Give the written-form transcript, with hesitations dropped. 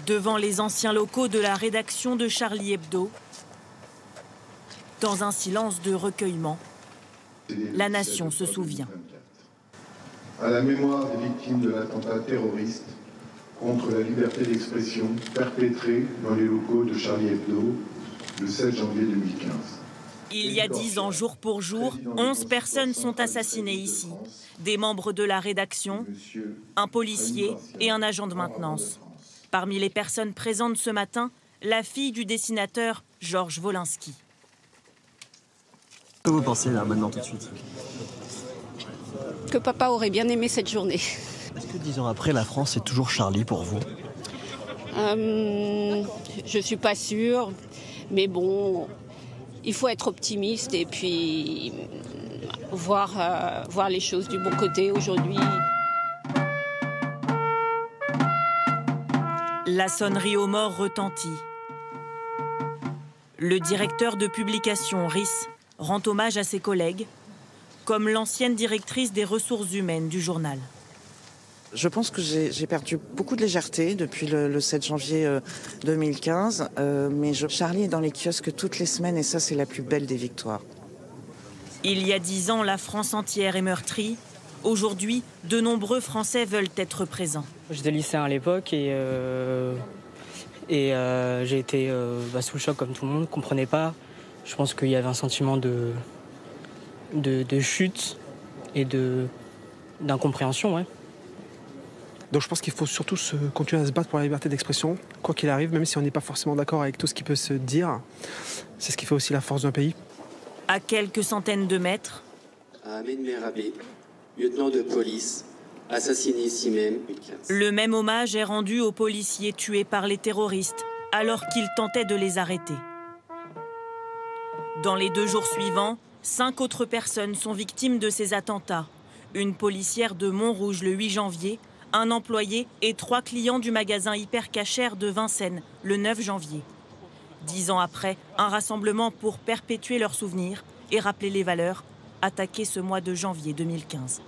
devant les anciens locaux de la rédaction de Charlie Hebdo, dans un silence de recueillement, la nation se souvient. À la mémoire des victimes de l'attentat terroriste contre la liberté d'expression perpétré dans les locaux de Charlie Hebdo le 7 janvier 2015. Il y a 10 ans, jour pour jour, 11 personnes sont assassinées ici. Des membres de la rédaction, un policier et un agent de maintenance. Parmi les personnes présentes ce matin, la fille du dessinateur Georges Wolinski. Que vous pensez là, maintenant, tout de suite? Que papa aurait bien aimé cette journée. Est-ce que 10 ans après, la France est toujours Charlie pour vous? Je suis pas sûre, mais bon, il faut être optimiste et puis voir les choses du bon côté aujourd'hui. La sonnerie aux morts retentit. Le directeur de publication, RIS, rend hommage à ses collègues, comme l'ancienne directrice des ressources humaines du journal. Je pense que j'ai perdu beaucoup de légèreté depuis le 7 janvier 2015, mais Charlie est dans les kiosques toutes les semaines et ça, c'est la plus belle des victoires. Il y a 10 ans, la France entière est meurtrie. Aujourd'hui, de nombreux Français veulent être présents. J'étais lycéen à l'époque et j'ai été sous le choc comme tout le monde, ne comprenais pas. Je pense qu'il y avait un sentiment de chute et d'incompréhension. Ouais. Donc je pense qu'il faut surtout continuer à se battre pour la liberté d'expression, quoi qu'il arrive, même si on n'est pas forcément d'accord avec tout ce qui peut se dire. C'est ce qui fait aussi la force d'un pays. À quelques centaines de mètres, Ahmed Merabé, lieutenant de police, assassiné ici même. Le même hommage est rendu aux policiers tués par les terroristes alors qu'ils tentaient de les arrêter. Dans les 2 jours suivants, 5 autres personnes sont victimes de ces attentats. Une policière de Montrouge le 8 janvier, un employé et 3 clients du magasin Hypercacher de Vincennes le 9 janvier. 10 ans après, un rassemblement pour perpétuer leurs souvenirs et rappeler les valeurs attaquées ce mois de janvier 2015.